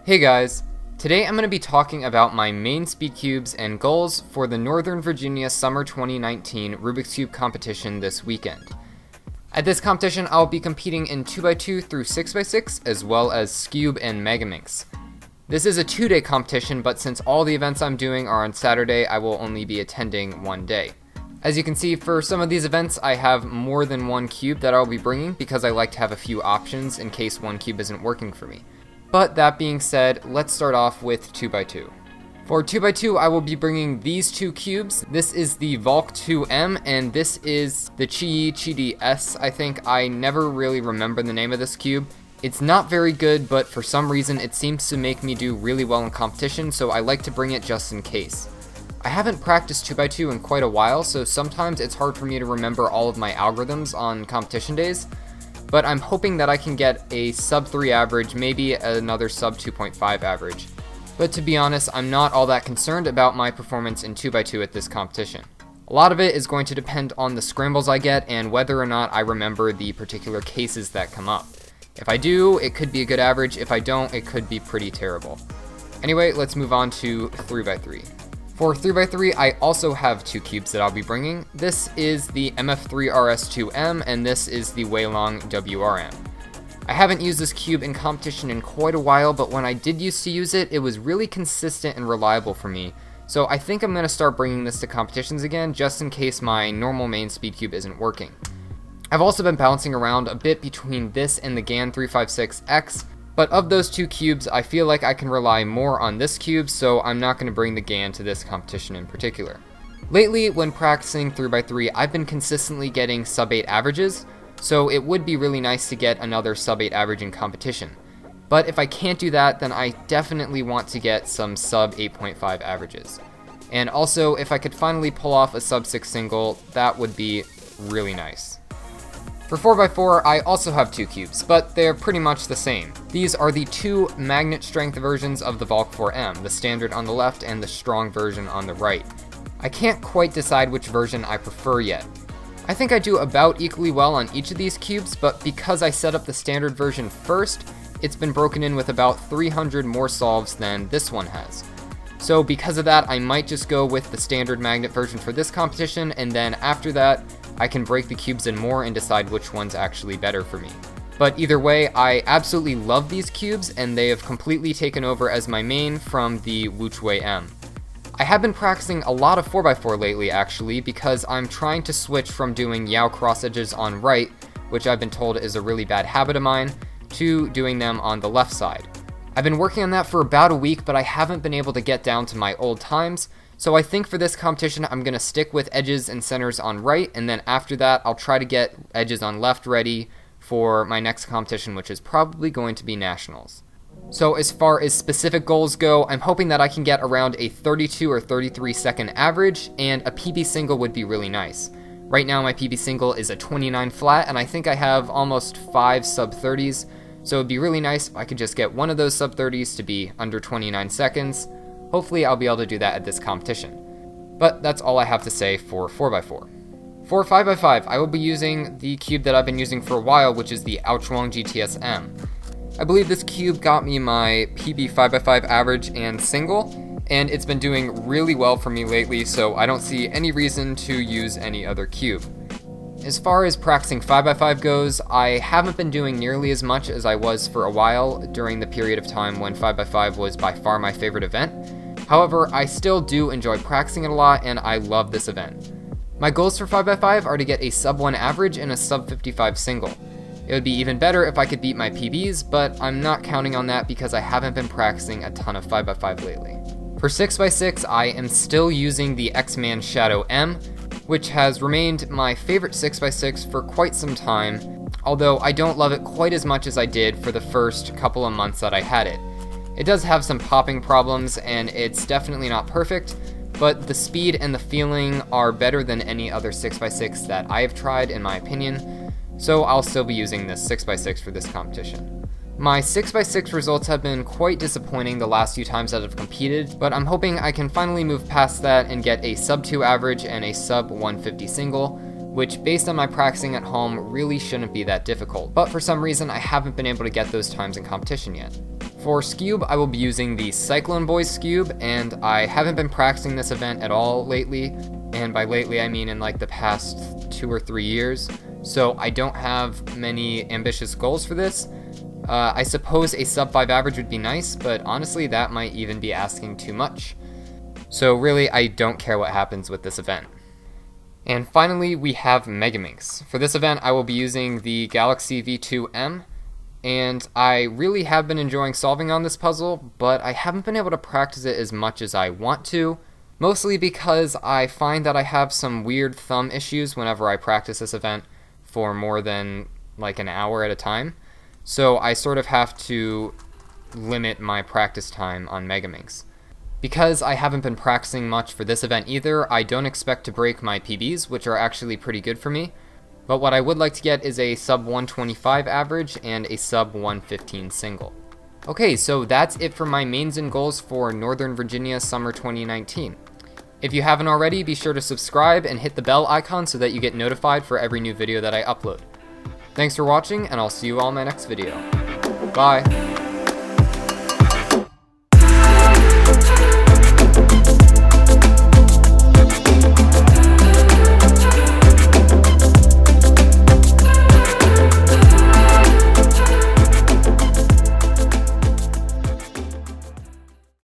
Hey guys, today I'm going to be talking about my main speed cubes and goals for the Northern Virginia Summer 2019 Rubik's Cube competition this weekend. At this competition, I'll be competing in 2x2 through 6x6 as well as Scube and Megaminx. This is a 2-day competition, but since all the events I'm doing are on Saturday, I will only be attending one day. As you can see, for some of these events, I have more than one cube that I'll be bringing because I like to have a few options in case one cube isn't working for me. But that being said, let's start off with 2x2. For 2x2, I will be bringing these two cubes. This is the Valk 2M, and this is the Chidi S, I think. I never really remember the name of this cube. It's not very good, but for some reason it seems to make me do really well in competition, so I like to bring it just in case. I haven't practiced 2x2 in quite a while, so sometimes it's hard for me to remember all of my algorithms on competition days, but I'm hoping that I can get a sub 3 average, maybe another sub 2.5 average. But to be honest, I'm not all that concerned about my performance in 2x2 at this competition. A lot of it is going to depend on the scrambles I get and whether or not I remember the particular cases that come up. If I do, it could be a good average. If I don't, it could be pretty terrible. Anyway, let's move on to 3x3. For 3x3, I also have two cubes that I'll be bringing. This is the MF3RS2M, and this is the Weilong WRM. I haven't used this cube in competition in quite a while, but when I did used to use it, it was really consistent and reliable for me. So I think I'm going to start bringing this to competitions again, just in case my normal main speed cube isn't working. I've also been bouncing around a bit between this and the GAN 356X, but of those two cubes, I feel like I can rely more on this cube, so I'm not going to bring the GAN to this competition in particular. Lately, when practicing 3x3, I've been consistently getting sub 8 averages, so it would be really nice to get another sub 8 average in competition. But if I can't do that, then I definitely want to get some sub 8.5 averages. And also, if I could finally pull off a sub 6 single, that would be really nice. For 4x4, I also have two cubes, but they're pretty much the same. These are the two magnet strength versions of the Valk 4M, the standard on the left and the strong version on the right. I can't quite decide which version I prefer yet. I think I do about equally well on each of these cubes, but because I set up the standard version first, it's been broken in with about 300 more solves than this one has. So because of that, I might just go with the standard magnet version for this competition, and then after that, I can break the cubes in more and decide which one's actually better for me. But either way, I absolutely love these cubes, and they have completely taken over as my main from the Wuchwei M. I have been practicing a lot of 4x4 lately actually, because I'm trying to switch from doing yaw cross edges on right, which I've been told is a really bad habit of mine, to doing them on the left side. I've been working on that for about a week, but I haven't been able to get down to my old times, so I think for this competition I'm going to stick with edges and centers on right, and then after that I'll try to get edges on left ready for my next competition, which is probably going to be nationals. So as far as specific goals go, I'm hoping that I can get around a 32 or 33 second average, and a PB single would be really nice. Right now my PB single is a 29 flat, and I think I have almost 5 sub 30s, so it'd be really nice if I could just get one of those sub 30s to be under 29 seconds. Hopefully I'll be able to do that at this competition. But that's all I have to say for 4x4. For 5x5, I will be using the cube that I've been using for a while, which is the Ouchwang GTS-M. I believe this cube got me my PB 5x5 average and single, and it's been doing really well for me lately, so I don't see any reason to use any other cube. As far as practicing 5x5 goes, I haven't been doing nearly as much as I was for a while during the period of time when 5x5 was by far my favorite event. However, I still do enjoy practicing it a lot, and I love this event. My goals for 5x5 are to get a sub 1 average and a sub 55 single. It would be even better if I could beat my PBs, but I'm not counting on that because I haven't been practicing a ton of 5x5 lately. For 6x6, I am still using the X-Man Shadow M, which has remained my favorite 6x6 for quite some time, although I don't love it quite as much as I did for the first couple of months that I had it. It does have some popping problems, and it's definitely not perfect, but the speed and the feeling are better than any other 6x6 that I have tried in my opinion, so I'll still be using this 6x6 for this competition. My 6x6 results have been quite disappointing the last few times that I've competed, but I'm hoping I can finally move past that and get a sub 2 average and a sub 150 single, which based on my practicing at home really shouldn't be that difficult, but for some reason I haven't been able to get those times in competition yet. For Scube, I will be using the Cyclone Boys Scube, and I haven't been practicing this event at all lately, and by lately I mean in like the past 2 or 3 years, so I don't have many ambitious goals for this. I suppose a sub 5 average would be nice, but honestly that might even be asking too much. So really, I don't care what happens with this event. And finally, we have Megaminx. For this event, I will be using the Galaxy V2M, and I really have been enjoying solving on this puzzle, but I haven't been able to practice it as much as I want to, mostly because I find that I have some weird thumb issues whenever I practice this event for more than like an hour at a time. So I sort of have to limit my practice time on Megaminx. Because I haven't been practicing much for this event either, I don't expect to break my PBs, which are actually pretty good for me. But what I would like to get is a sub 125 average and a sub 115 single. Okay, so that's it for my mains and goals for Northern Virginia Summer 2019. If you haven't already, be sure to subscribe and hit the bell icon so that you get notified for every new video that I upload. Thanks for watching, and I'll see you all in my next video. Bye!